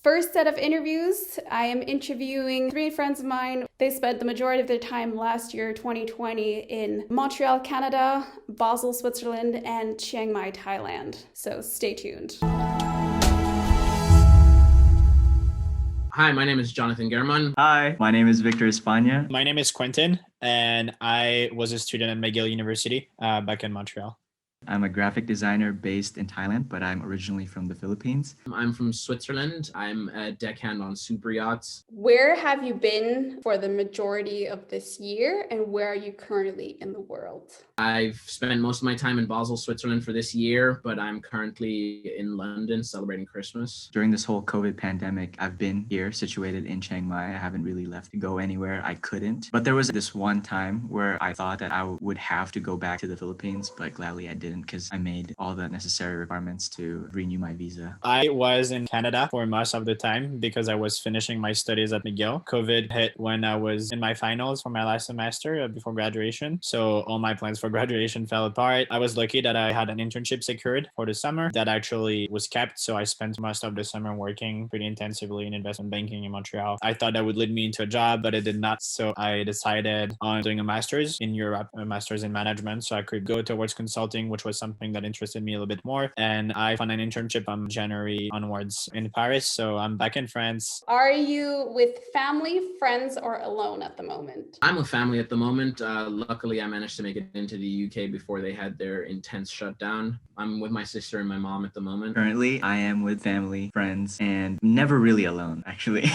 First set of interviews, I am interviewing three friends of mine. They spent the majority of their time last year, 2020, in Montreal, Canada, Basel, Switzerland, and Chiang Mai, Thailand. So stay tuned. Hi, my name is Jonathan Germann. Hi, my name is Viktor España. My name is Quentin, and I was a student at McGill University back in Montreal. I'm a graphic designer based in Thailand, but I'm originally from the Philippines. I'm from Switzerland. I'm a deckhand on superyachts. Where have you been for the majority of this year, and where are you currently in the world? I've spent most of my time in Basel, Switzerland for this year, but I'm currently in London celebrating Christmas. During this whole COVID pandemic, I've been here situated in Chiang Mai. I haven't really left to go anywhere. I couldn't. But there was this one time where I thought that I would have to go back to the Philippines, but gladly I didn't because I made all the necessary requirements to renew my visa. I was in Canada for most of the time because I was finishing my studies at McGill. COVID hit when I was in my finals for my last semester before graduation. So all my plans for graduation fell apart. I was lucky that I had an internship secured for the summer that actually was kept. So I spent most of the summer working pretty intensively in investment banking in Montreal. I thought that would lead me into a job, but it did not. So I decided on doing a master's in Europe, a master's in management. So I could go towards consulting, which was something that interested me a little bit more. And I found an internship from January onwards in Paris. So I'm back in France. Are you with family, friends, or alone at the moment? I'm with family at the moment. Luckily, I managed to make it into the UK before they had their intense shutdown. I'm with my sister and my mom at the moment. Currently, I am with family, friends, and never really alone, actually.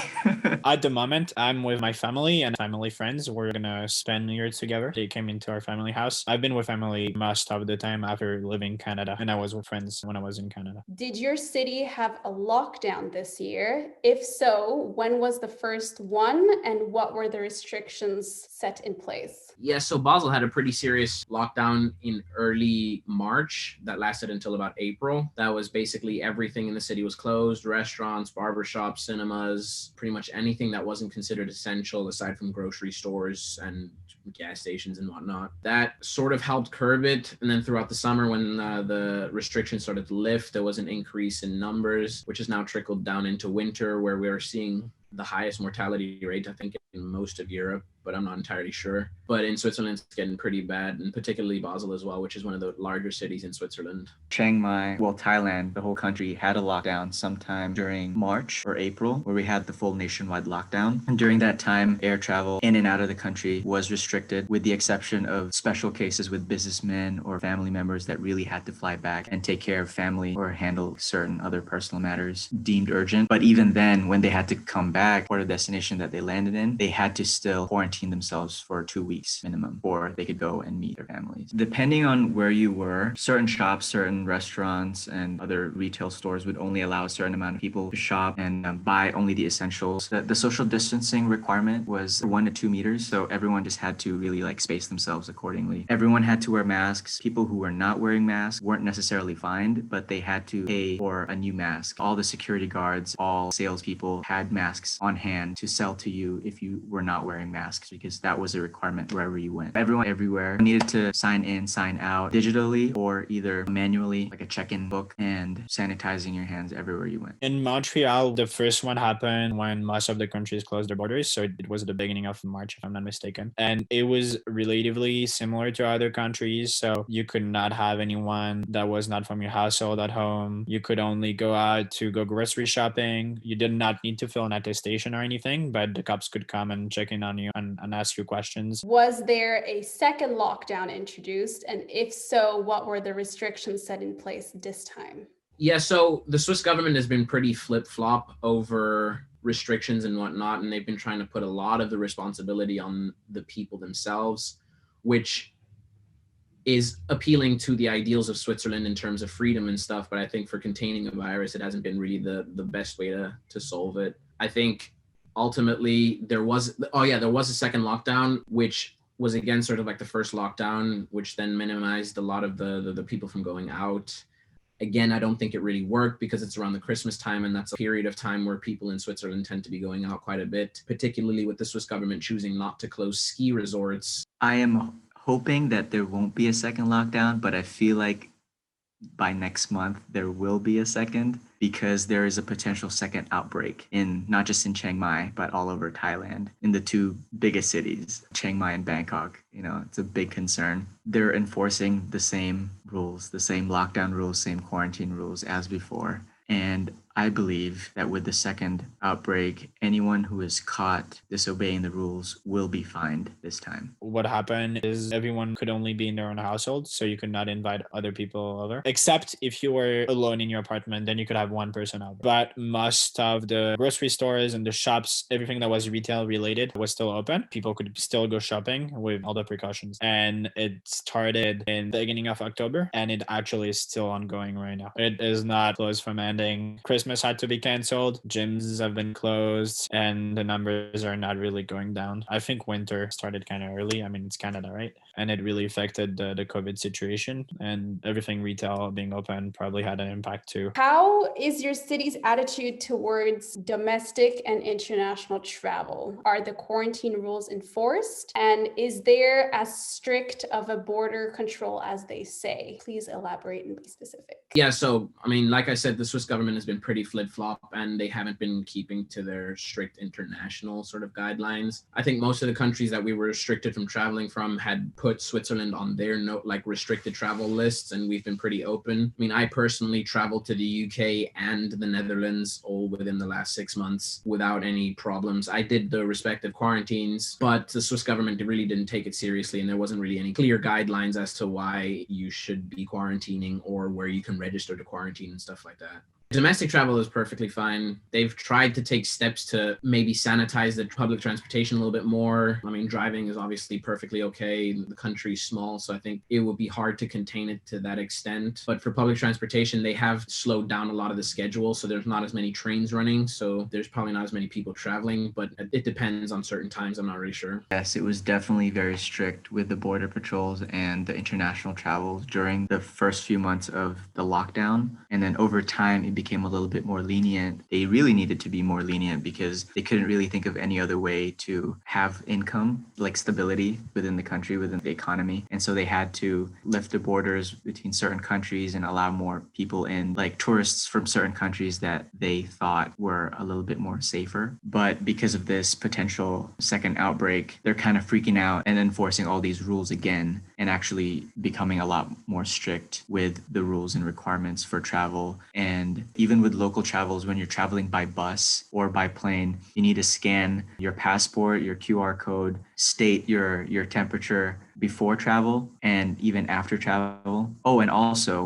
At the moment, I'm with my family and family friends. We're going to spend New Year together. They came into our family house. I've been with family most of the time after living in Canada, and I was with friends when I was in Canada. Did your city have a lockdown this year? If so, when was the first one, and what were the restrictions set in place? Yeah, so Basel had a pretty serious lockdown in early March that lasted until about April. That was basically everything in the city was closed: restaurants, barbershops, cinemas, pretty much anything that wasn't considered essential aside from grocery stores and gas stations and whatnot. That sort of helped curb it. And then throughout the summer, when the restrictions started to lift, there was an increase in numbers, which has now trickled down into winter, where we are seeing the highest mortality rate, I think, in most of Europe, but I'm not entirely sure. But in Switzerland, it's getting pretty bad, and particularly Basel as well, which is one of the larger cities in Switzerland. Chiang Mai, Thailand, the whole country had a lockdown sometime during March or April, where we had the full nationwide lockdown. And during that time, air travel in and out of the country was restricted, with the exception of special cases with businessmen or family members that really had to fly back and take care of family or handle certain other personal matters deemed urgent. But even then, when they had to come back for the destination that they landed in, they had to still quarantine themselves for 2 weeks minimum, or they could go and meet their families. Depending on where you were, certain shops, certain restaurants, and other retail stores would only allow a certain amount of people to shop and buy only the essentials. The social distancing requirement was 1 to 2 meters, so everyone just had to really space themselves accordingly. Everyone had to wear masks. People who were not wearing masks weren't necessarily fined, but they had to pay for a new mask. All the security guards, all salespeople had masks on hand to sell to you if you were not wearing masks, because that was a requirement wherever you went. Everyone everywhere needed to sign in, sign out digitally, or either manually, like a check-in book, and sanitizing your hands everywhere you went. In Montreal, the first one happened when most of the countries closed their borders. So it was at the beginning of March, if I'm not mistaken. And it was relatively similar to other countries. So you could not have anyone that was not from your household at home. You could only go out to go grocery shopping. You did not need to fill an attestation or anything, but the cops could come and check in on you and ask you questions. Was there a second lockdown introduced? And if so, what were the restrictions set in place this time? Yeah, so the Swiss government has been pretty flip-flop over restrictions and whatnot, and they've been trying to put a lot of the responsibility on the people themselves, which is appealing to the ideals of Switzerland in terms of freedom and stuff. But I think for containing a virus, it hasn't been really the best way to solve it. I think ultimately there was a second lockdown, which was again sort of like the first lockdown, which then minimized a lot of the people from going out. Again, I don't think it really worked because it's around the Christmas time, and that's a period of time where people in Switzerland tend to be going out quite a bit, particularly with the Swiss government choosing not to close ski resorts. I am hoping that there won't be a second lockdown, but I feel like by next month there will be a second, because there is a potential second outbreak in not just in Chiang Mai, but all over Thailand, in the two biggest cities, Chiang Mai and Bangkok. It's a big concern. They're enforcing the same rules, the same lockdown rules, same quarantine rules as before. And I believe that with the second outbreak, anyone who is caught disobeying the rules will be fined this time. What happened is everyone could only be in their own household, so you could not invite other people over. Except if you were alone in your apartment, then you could have one person over. But most of the grocery stores and the shops, everything that was retail related was still open. People could still go shopping with all the precautions. And it started in the beginning of October, and it actually is still ongoing right now. It is not close from ending. Christmas had to be canceled, gyms have been closed, and the numbers are not really going down. I think winter started kind of early. I mean, it's Canada, right? And it really affected the COVID situation, and everything retail being open probably had an impact too. How is your city's attitude towards domestic and international travel? Are the quarantine rules enforced? And is there as strict of a border control as they say? Please elaborate and be specific. Yeah, so I mean, like I said, the Swiss government has been pretty flip-flop, and they haven't been keeping to their strict international sort of guidelines. I think most of the countries that we were restricted from traveling from had put Switzerland on their restricted travel lists, and we've been pretty open. I mean, I personally traveled to the UK and the Netherlands all within the last 6 months without any problems. I did the respective quarantines, but the Swiss government really didn't take it seriously, and there wasn't really any clear guidelines as to why you should be quarantining or where you can register to quarantine and stuff like that. Domestic travel is perfectly fine. They've tried to take steps to maybe sanitize the public transportation a little bit more. I mean, driving is obviously perfectly okay. The country's small, so I think it would be hard to contain it to that extent. But for public transportation, they have slowed down a lot of the schedule, so there's not as many trains running, so there's probably not as many people traveling, but it depends on certain times. I'm not really sure. Yes, it was definitely very strict with the border patrols and the international travels during the first few months of the lockdown. And then over time, it became a little bit more lenient. They really needed to be more lenient because they couldn't really think of any other way to have income, like stability within the country, within the economy. And so they had to lift the borders between certain countries and allow more people in, like tourists from certain countries that they thought were a little bit more safer. But because of this potential second outbreak, they're kind of freaking out and enforcing all these rules again, and actually becoming a lot more strict with the rules and requirements for travel. And even with local travels, when you're traveling by bus or by plane, you need to scan your passport, your QR code, state your temperature before travel and even after travel. Oh, and also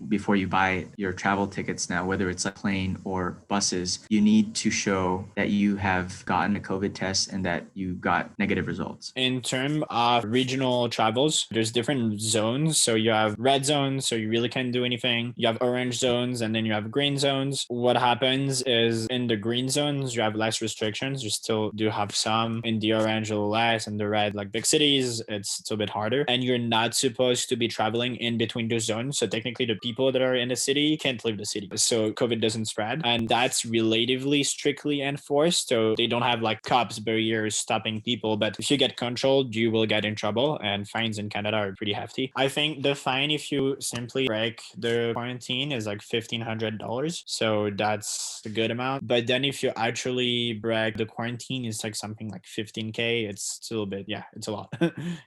before you buy your travel tickets now, whether it's a plane or buses, you need to show that you have gotten a COVID test and that you got negative results. In terms of regional travels, there's different zones. So you have red zones, so you really can't do anything. You have orange zones, and then you have green zones. What happens is in the green zones, you have less restrictions. You still do have some. In the orange, a little less. In the red, like big cities, it's a bit harder. And you're not supposed to be traveling in between those zones. So technically, the people that are in the city can't leave the city. So COVID doesn't spread. And that's relatively strictly enforced. So they don't have like cops, barriers stopping people. But if you get controlled, you will get in trouble. And fines in Canada are pretty hefty. I think the fine, if you simply break the quarantine, is like $1,500. So that's a good amount. But then if you actually break the quarantine, it's like something like 15K. It's still a bit, yeah, it's a lot.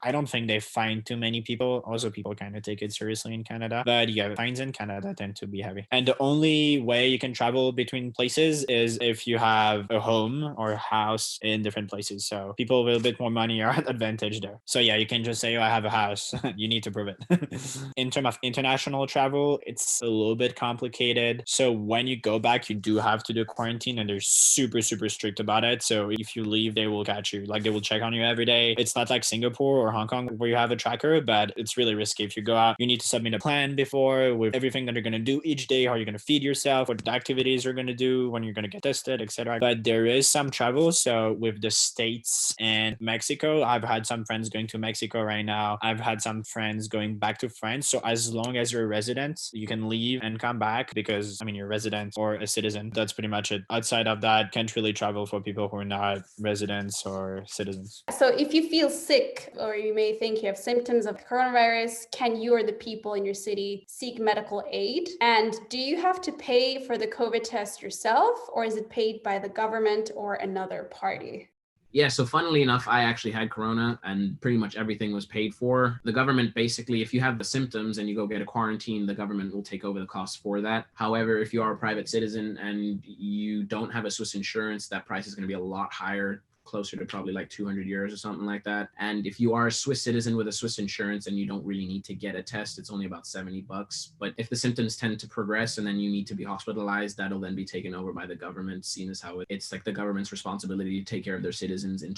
I don't think they fine too many people. Also, people kind of take it seriously in Canada. But yeah, fines in Canada tend to be heavy. And the only way you can travel between places is if you have a home or a house in different places. So people with a bit more money are at advantage there. So yeah, you can just say, oh, I have a house. You need to prove it. In terms of international travel, it's a little bit complicated. So when you go back, you do have to do quarantine, and they're super, super strict about it. So if you leave, they will catch you. Like they will check on you every day. It's not like Singapore or Hong Kong where you have a tracker, but it's really risky. If you go out, you need to submit a plan before with everything that you're going to do each day, how you're going to feed yourself, what activities you're going to do, when you're going to get tested, etc. But there is some travel. So with the States and Mexico, I've had some friends going to Mexico right now. I've had some friends going back to France. So as long as you're a resident, you can leave and come back because, I mean, you're a resident or a citizen. That's pretty much it. Outside of that, can't really travel for people who are not residents or citizens. So So if you feel sick or you may think you have symptoms of coronavirus, can you or the people in your city seek medical aid? And do you have to pay for the COVID test yourself, or is it paid by the government or another party? Yeah, so funnily enough, I actually had corona and pretty much everything was paid for. The government basically, if you have the symptoms and you go get a quarantine, the government will take over the cost for that. However, if you are a private citizen and you don't have a Swiss insurance, that price is going to be a lot higher, closer to probably like 200 euros or something like that. And if you are a Swiss citizen with a Swiss insurance and you don't really need to get a test, it's only about 70 bucks. But if the symptoms tend to progress and then you need to be hospitalized, that'll then be taken over by the government, seeing as how it's like the government's responsibility to take care of their citizens in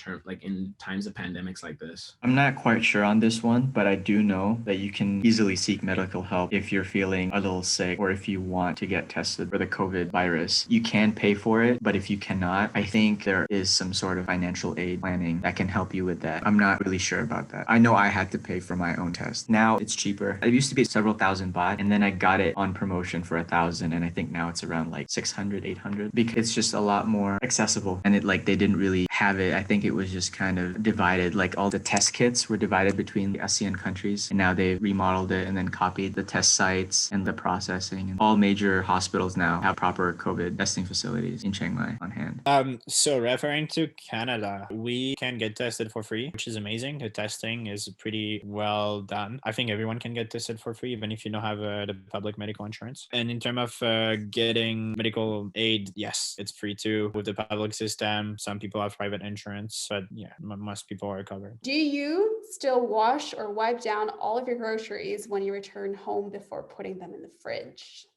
times of pandemics like this. I'm not quite sure on this one, but I do know that you can easily seek medical help if you're feeling a little sick or if you want to get tested for the COVID virus. You can pay for it, but if you cannot, I think there is some sort of financial aid planning that can help you with that. I'm not really sure about that. I know I had to pay for my own test. Now it's cheaper. It used to be several thousand baht, and then I got it on promotion for 1,000, and I think now it's around like 600, 800 because it's just a lot more accessible. And they didn't really have it. I think it was just kind of divided. Like all the test kits were divided between the ASEAN countries, and now they remodeled it and then copied the test sites and the processing. And all major hospitals now have proper COVID testing facilities in Chiang Mai on hand. So referring to Canada, we can get tested for free, which is amazing. The testing is pretty well done. I think everyone can get tested for free, even if you don't have the public medical insurance. And in terms of getting medical aid, yes, it's free too with the public system. Some people have private insurance, but yeah, most people are covered. Do you still wash or wipe down all of your groceries when you return home before putting them in the fridge?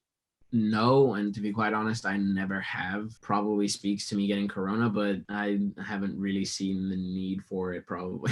No, and to be quite honest, I never have. Probably speaks to me getting corona, but I haven't really seen the need for it probably.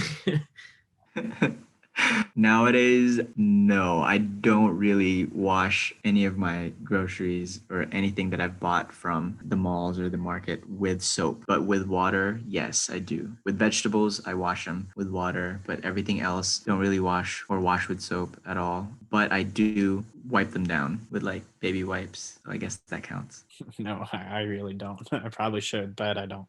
Nowadays, no, I don't really wash any of my groceries or anything that I've bought from the malls or the market with soap. But with water, yes, I do. With vegetables, I wash them with water, but everything else, don't really wash or wash with soap at all. But I do wipe them down with like baby wipes. So I guess that counts. No, I really don't. I probably should, but I don't.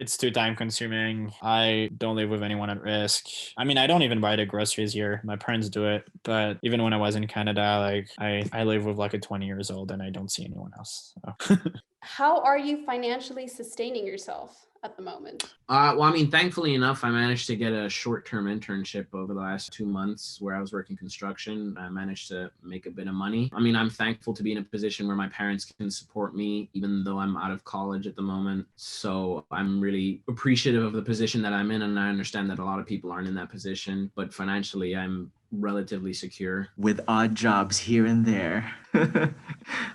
It's too time consuming. I don't live with anyone at risk. I mean, I don't even buy the groceries here. My parents do it. But even when I was in Canada, like I live with like a 20 years old and I don't see anyone else. So. How are you financially sustaining yourself at the moment? Well, I mean, thankfully enough, I managed to get a short-term internship over the last 2 months where I was working construction. I managed to make a bit of money. I mean, I'm thankful to be in a position where my parents can support me, even though I'm out of college at the moment. So I'm really appreciative of the position that I'm in, and I understand that a lot of people aren't in that position. But financially, I'm relatively secure. With odd jobs here and there.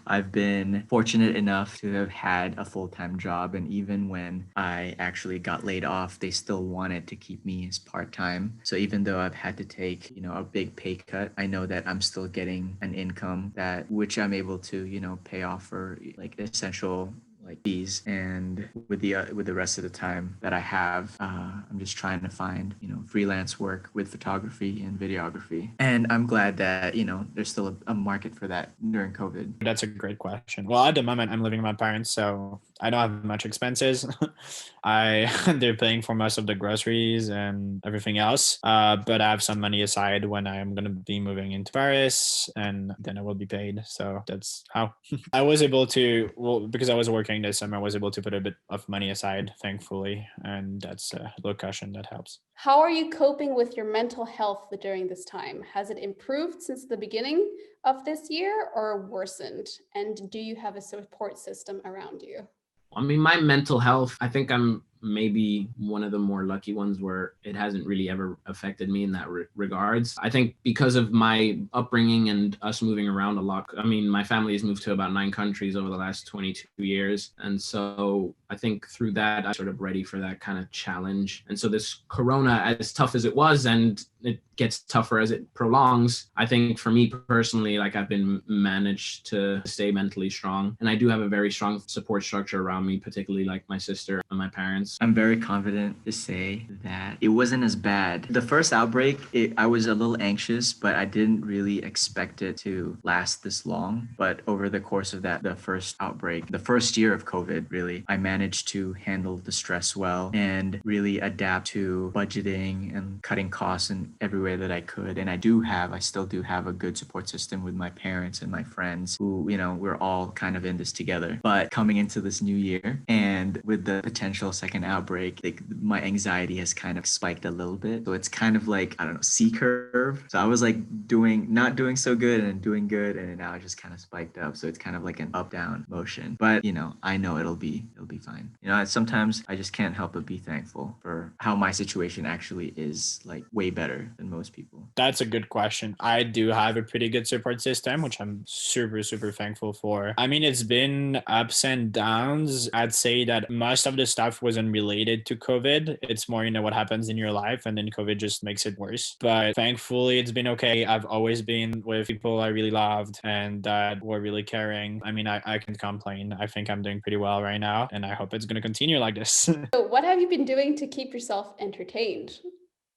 I've been fortunate enough to have had a full-time job, and even when I actually got laid off, they still wanted to keep me as part-time. So even though I've had to take, a big pay cut, I know that I'm still getting an income which I'm able to, pay off for like essential fees, and with the rest of the time that I have, I'm just trying to find freelance work with photography and videography, and I'm glad that there's still a market for that during COVID. That's a great question. Well, at the moment I'm living with my parents, so I don't have much expenses. They're paying for most of the groceries and everything else, but I have some money aside when I'm gonna be moving into Paris, and then I will be paid. So that's how I was able to, because I was working this summer, I was able to put a bit of money aside, thankfully, and that's a little cushion that helps. How are you coping with your mental health during this time? Has it improved since the beginning of this year or worsened? And do you have a support system around you? I mean, my mental health, I think I'm maybe one of the more lucky ones where it hasn't really ever affected me in that regards. I think because of my upbringing and us moving around a lot. I mean, my family has moved to about 9 countries over the last 22 years. And so I think through that, I'm sort of ready for that kind of challenge. And so this corona, as tough as it was, and it gets tougher as it prolongs, I think for me personally, like I've been managed to stay mentally strong. And I do have a very strong support structure around me, particularly like my sister and my parents. I'm very confident to say that it wasn't as bad. The first outbreak, I was a little anxious, but I didn't really expect it to last this long. But over the course of the first outbreak, the first year of COVID, really, I managed managed to handle the stress well and really adapt to budgeting and cutting costs in every way that I could. And I still do have a good support system with my parents and my friends who, we're all kind of in this together. But coming into this new year and with the potential second outbreak, like my anxiety has kind of spiked a little bit. So it's kind of like, I don't know, C curve. So I was like not doing so good and doing good. And now it just kind of spiked up. So it's kind of like an up down motion. But, I know it'll be fine. Sometimes I just can't help but be thankful for how my situation actually is like way better than most people. That's a good question. I do have a pretty good support system, which I'm super, super thankful for. I mean, it's been ups and downs. I'd say that most of the stuff wasn't related to COVID. It's more, what happens in your life, and then COVID just makes it worse. But thankfully, it's been okay. I've always been with people I really loved and that were really caring. I mean, I can't complain. I think I'm doing pretty well right now, and I hope it's going to continue like this. So what have you been doing to keep yourself entertained?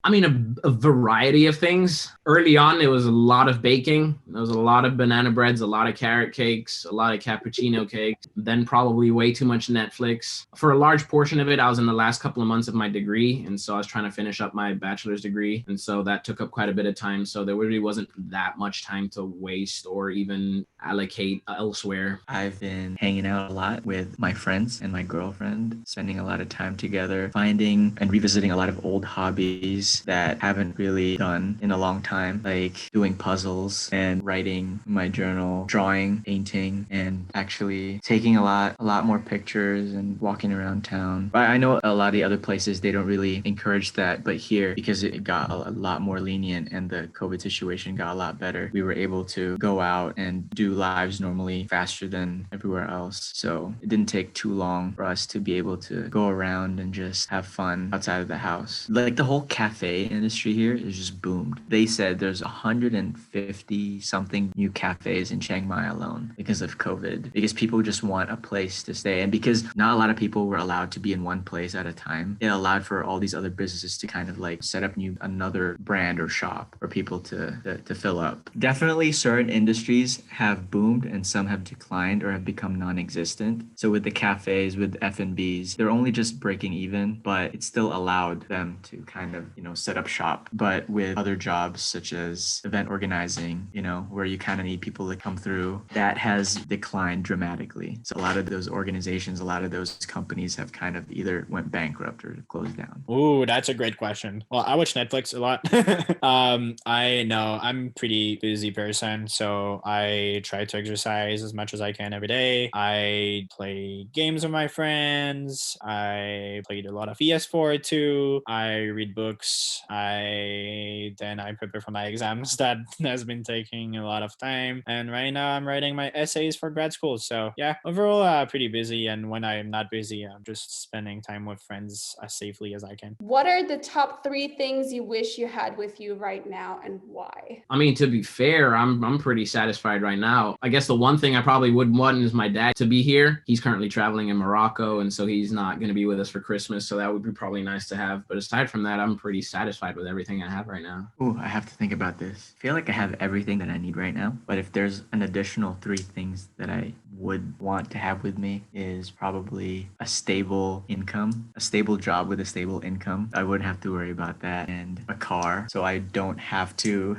I mean, a variety of things. Early on, it was a lot of baking. There was a lot of banana breads, a lot of carrot cakes, a lot of cappuccino cakes, then probably way too much Netflix. For a large portion of it, I was in the last couple of months of my degree. And so I was trying to finish up my bachelor's degree. And so that took up quite a bit of time. So there really wasn't that much time to waste or even allocate elsewhere. I've been hanging out a lot with my friends and my girlfriend, spending a lot of time together, finding and revisiting a lot of old hobbies that haven't really done in a long time, like doing puzzles and writing my journal, drawing, painting, and actually taking a lot more pictures and walking around town. But I know a lot of the other places, they don't really encourage that, but here, because it got a lot more lenient and the COVID situation got a lot better, we were able to go out and do lives normally faster than everywhere else. So it didn't take too long for us to be able to go around and just have fun outside of the house. Like the whole cafe industry here is just boomed. They said there's 150 something new cafes in Chiang Mai alone because of COVID, because people just want a place to stay. And because not a lot of people were allowed to be in one place at a time, it allowed for all these other businesses to kind of like set up another brand or shop for people to fill up. Definitely certain industries have boomed and some have declined or have become non-existent. So with the cafes, with F&Bs, they're only just breaking even, but it still allowed them to kind of, set up shop. But with other jobs such as event organizing, where you kind of need people to come through, that has declined dramatically. So a lot of those organizations, a lot of those companies have kind of either went bankrupt or closed down. Ooh, that's a great question. Well, I watch Netflix a lot. I know I'm a pretty busy person, so I try to exercise as much as I can every day. I play games with my friends. I played a lot of PS4 too. I read books. I prepare for my exams. That has been taking a lot of time. And right now I'm writing my essays for grad school. So yeah, overall pretty busy. And when I'm not busy, I'm just spending time with friends as safely as I can. What are the top 3 things you wish you had with you right now and why? I mean, to be fair, I'm pretty satisfied right now. I guess the one thing I probably would want is my dad to be here. He's currently traveling in Morocco, and so he's not going to be with us for Christmas. So that would be probably nice to have. But aside from that, I'm pretty satisfied with everything I have right now. Ooh, I have to think about this. I feel like I have everything that I need right now. But if there's an additional 3 things that I would want to have with me is probably a stable income, a stable job with a stable income. I wouldn't have to worry about that, and a car, so I don't have to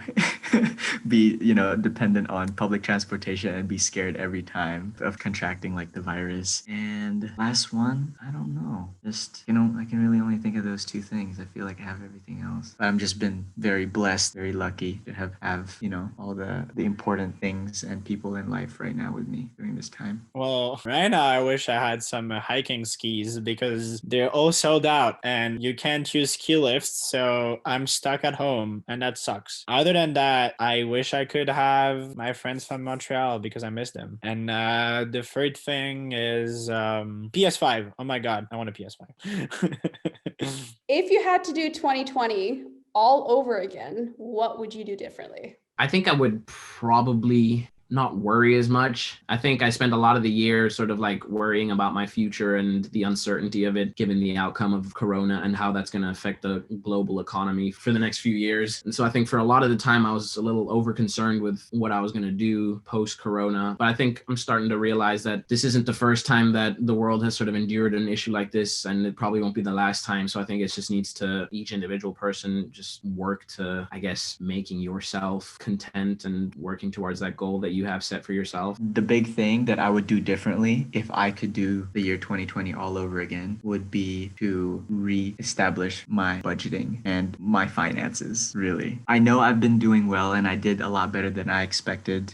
be, dependent on public transportation and be scared every time of contracting like the virus. And last one, I don't know. Just, I can really only think of those 2 things. I feel like I have everything else. I've just been very blessed, very lucky to have all the important things and people in life right now with me during this time. Well, right now I wish I had some hiking skis because they're all sold out and you can't use ski lifts, so I'm stuck at home and that sucks. Other than that, I wish I could have my friends from Montreal because I miss them. And the third thing is PS5. Oh my god, I want a PS5. If you had to do 2020 all over again, what would you do differently? I think I would probably not worry as much. I think I spent a lot of the year sort of like worrying about my future and the uncertainty of it, given the outcome of Corona and how that's going to affect the global economy for the next few years. And so I think for a lot of the time, I was a little over concerned with what I was going to do post Corona. But I think I'm starting to realize that this isn't the first time that the world has sort of endured an issue like this, and it probably won't be the last time. So I think it just needs to, each individual person just work to, I guess, making yourself content and working towards that goal that you have set for yourself. The big thing that I would do differently if I could do the year 2020 all over again would be to re-establish my budgeting and my finances, really. I know I've been doing well and I did a lot better than I expected,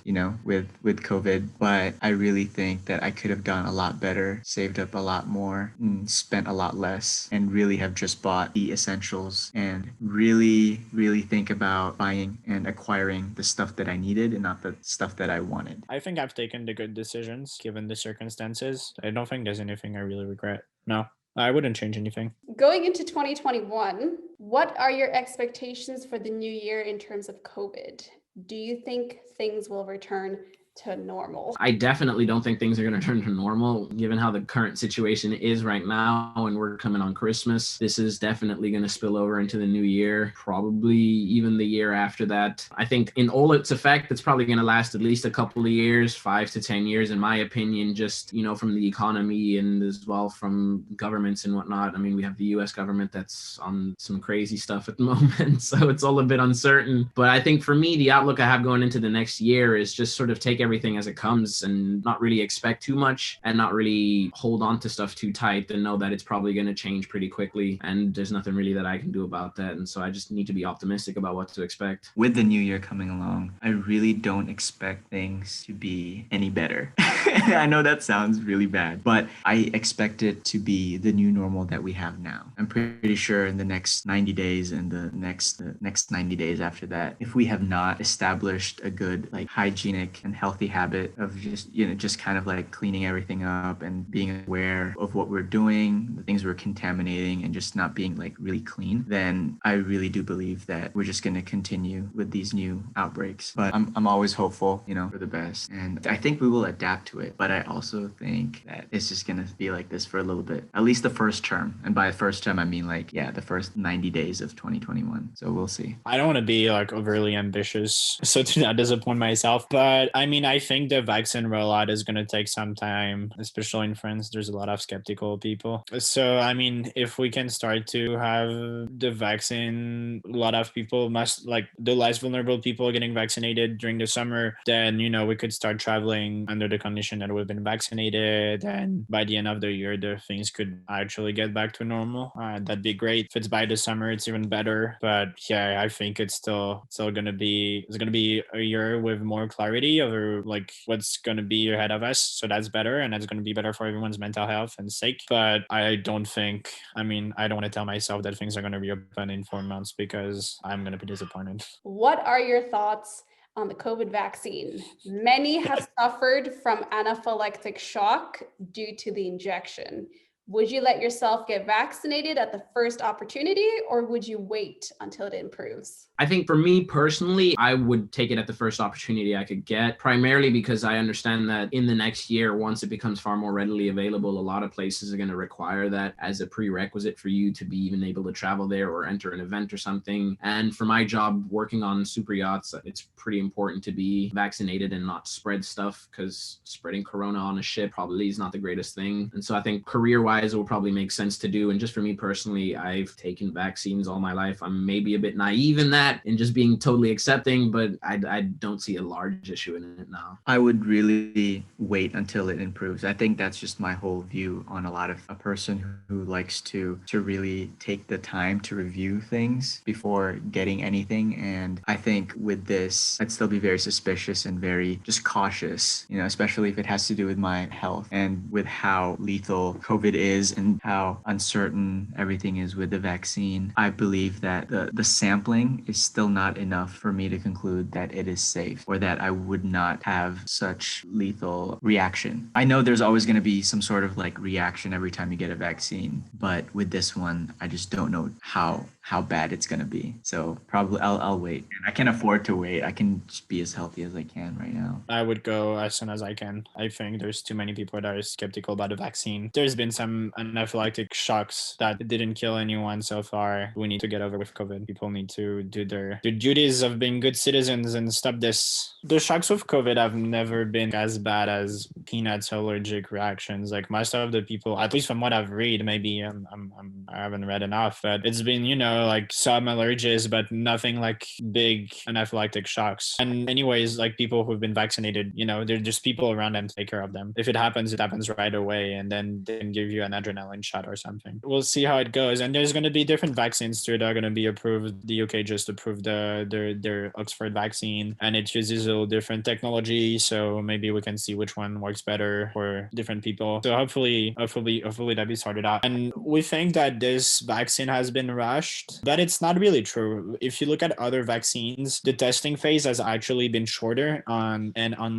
with COVID, but I really think that I could have done a lot better, saved up a lot more, and spent a lot less, and really have just bought the essentials and really, really think about buying and acquiring the stuff that I needed and not the stuff that I wanted. I think I've taken the good decisions given the circumstances. I don't think there's anything I really regret. No, I wouldn't change anything. Going into 2021, what are your expectations for the new year in terms of COVID? Do you think things will return to normal? I definitely don't think things are going to turn to normal given how the current situation is right now, and we're coming on Christmas. This is definitely going to spill over into the new year, probably even the year after that. I think in all its effect, it's probably going to last at least a couple of years, 5 to 10 years, in my opinion, just, from the economy and as well from governments and whatnot. I mean, we have the US government that's on some crazy stuff at the moment, so it's all a bit uncertain. But I think for me, the outlook I have going into the next year is just sort of take everything as it comes and not really expect too much and not really hold on to stuff too tight and know that it's probably going to change pretty quickly and there's nothing really that I can do about that. And so I just need to be optimistic about what to expect. With the new year coming along, I really don't expect things to be any better. I know that sounds really bad, but I expect it to be the new normal that we have now. I'm pretty sure in the next 90 days and the next 90 days after that, if we have not established a good, hygienic and healthy habit of just kind of cleaning everything up and being aware of what we're doing, the things we're contaminating, and just not being really clean, then I really do believe that we're just going to continue with these new outbreaks. But I'm always hopeful, for the best. And I think we will adapt to it. But I also think that it's just going to be like this for a little bit, at least the first term. And by first term, I mean the first 90 days of 2021. So we'll see. I don't want to be overly ambitious, so to not disappoint myself. But I mean, I think the vaccine rollout is going to take some time, especially in France. There's a lot of skeptical people. So, I mean, if we can start to have the vaccine, a lot of people the less vulnerable people getting vaccinated during the summer, then, we could start traveling under the condition that we've been vaccinated. And by the end of the year, the things could actually get back to normal. That'd be great. If it's by the summer, it's even better. But yeah, I think it's still going to be a year with more clarity over what's going to be ahead of us. So that's better. And that's going to be better for everyone's mental health and sake. But I don't want to tell myself that things are going to reopen in 4 months because I'm going to be disappointed. What are your thoughts on the COVID vaccine? Many have suffered from anaphylactic shock due to the injection. Would you let yourself get vaccinated at the first opportunity, or would you wait until it improves? I think for me personally, I would take it at the first opportunity I could get, primarily because I understand that in the next year, once it becomes far more readily available, a lot of places are going to require that as a prerequisite for you to be even able to travel there or enter an event or something. And for my job working on super yachts, it's pretty important to be vaccinated and not spread stuff, because spreading corona on a ship probably is not the greatest thing. And so I think career-wise, it will probably make sense to do. And just for me personally, I've taken vaccines all my life. I'm maybe a bit naive in that and just being totally accepting, but I don't see a large issue in it now. I would really wait until it improves. I think that's just my whole view on a person who likes to really take the time to review things before getting anything. And I think with this, I'd still be very suspicious and very just cautious, especially if it has to do with my health and with how lethal COVID is and how uncertain everything is with the vaccine, I believe that the sampling is still not enough for me to conclude that it is safe or that I would not have such lethal reaction. I know there's always going to be some sort of like reaction every time you get a vaccine, but with this one, I just don't know how bad it's going to be. So probably I'll wait. And I can afford to wait. I can just be as healthy as I can right now. I would go as soon as I can. I think there's too many people that are skeptical about the vaccine. There's been some anaphylactic shocks that didn't kill anyone so far. We need to get over with COVID. People need to do their duties of being good citizens and stop this. The shocks with COVID have never been as bad as peanuts allergic reactions. Like most of the people, at least from what I've read, maybe I haven't read enough, but it's been, like some allergies, but nothing like big anaphylactic shocks. And anyways, like people who've been vaccinated, they're just people around them to take care of them. If it happens right away, and then they can give you an adrenaline shot or something. We'll see how it goes. And there's going to be different vaccines too that are going to be approved. The UK just approved their Oxford vaccine, and it uses a little different technology. So maybe we can see which one works better for different people. So hopefully that be sorted out. And we think that this vaccine has been rushed, but it's not really true. If you look at other vaccines, the testing phase has actually been shorter on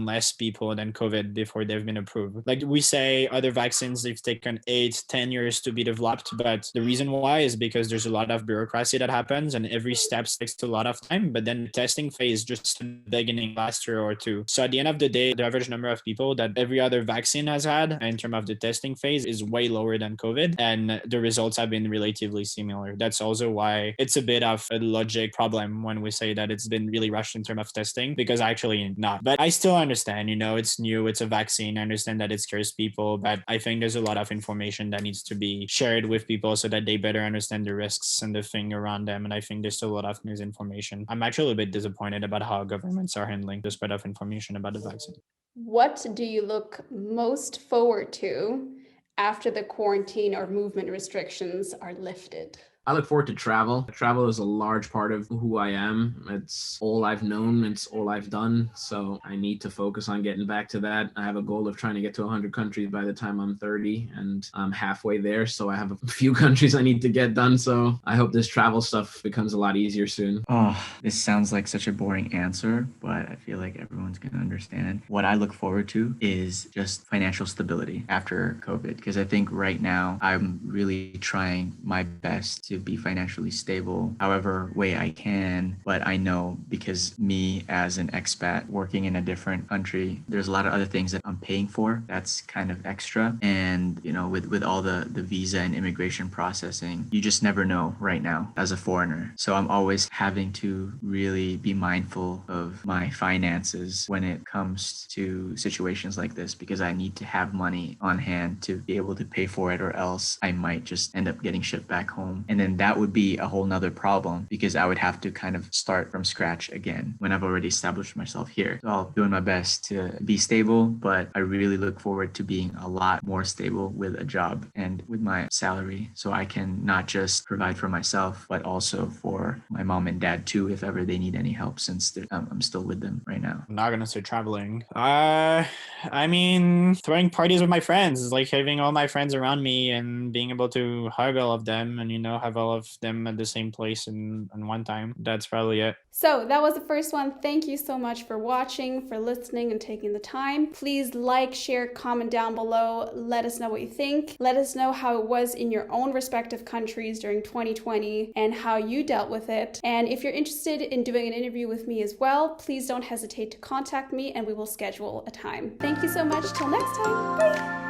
less people than COVID before they've been approved. Like we say, other vaccines, they've taken 8-10 years to be developed, but the reason why is because there's a lot of bureaucracy that happens, and every step takes a lot of time. But then the testing phase just in the beginning last year or two. So at the end of the day, the average number of people that every other vaccine has had in terms of the testing phase is way lower than COVID, and the results have been relatively similar. That's also why it's a bit of a logic problem when we say that it's been really rushed in terms of testing, because actually not. But I still understand, it's new, it's a vaccine. I understand that it scares people, but I think there's a lot of information that needs to be shared with people so that they better understand the risks and the thing around them. And I think there's still a lot of misinformation. I'm actually a bit disappointed about how governments are handling the spread of information about the vaccine. What do you look most forward to after the quarantine or movement restrictions are lifted? I look forward to travel. Travel is a large part of who I am. It's all I've known. It's all I've done. So I need to focus on getting back to that. I have a goal of trying to get to 100 countries by the time I'm 30, and I'm halfway there. So I have a few countries I need to get done. So I hope this travel stuff becomes a lot easier soon. Oh, this sounds like such a boring answer, but I feel like everyone's going to understand. What I look forward to is just financial stability after COVID, because I think right now I'm really trying my best to be financially stable however way I can. But I know, because me as an expat working in a different country, there's a lot of other things that I'm paying for that's kind of extra. And with all the visa and immigration processing, you just never know right now as a foreigner. So I'm always having to really be mindful of my finances when it comes to situations like this, because I need to have money on hand to be able to pay for it, or else I might just end up getting shipped back home. And then that would be a whole nother problem, because I would have to kind of start from scratch again when I've already established myself here. So I'm doing my best to be stable, but I really look forward to being a lot more stable with a job and with my salary, so I can not just provide for myself, but also for my mom and dad too, if ever they need any help, since I'm still with them right now. I'm not gonna say traveling. I mean, throwing parties with my friends, like having all my friends around me and being able to hug all of them and, have all of them at the same place in one time. That's probably it. So that was the first one. Thank you so much for watching, for listening, and taking the time. Please like, share, comment down below. Let us know what you think. Let us know how it was in your own respective countries during 2020 and how you dealt with it. And if you're interested in doing an interview with me as well, please don't hesitate to contact me and we will schedule a time. Thank you so much. Till next time. Bye.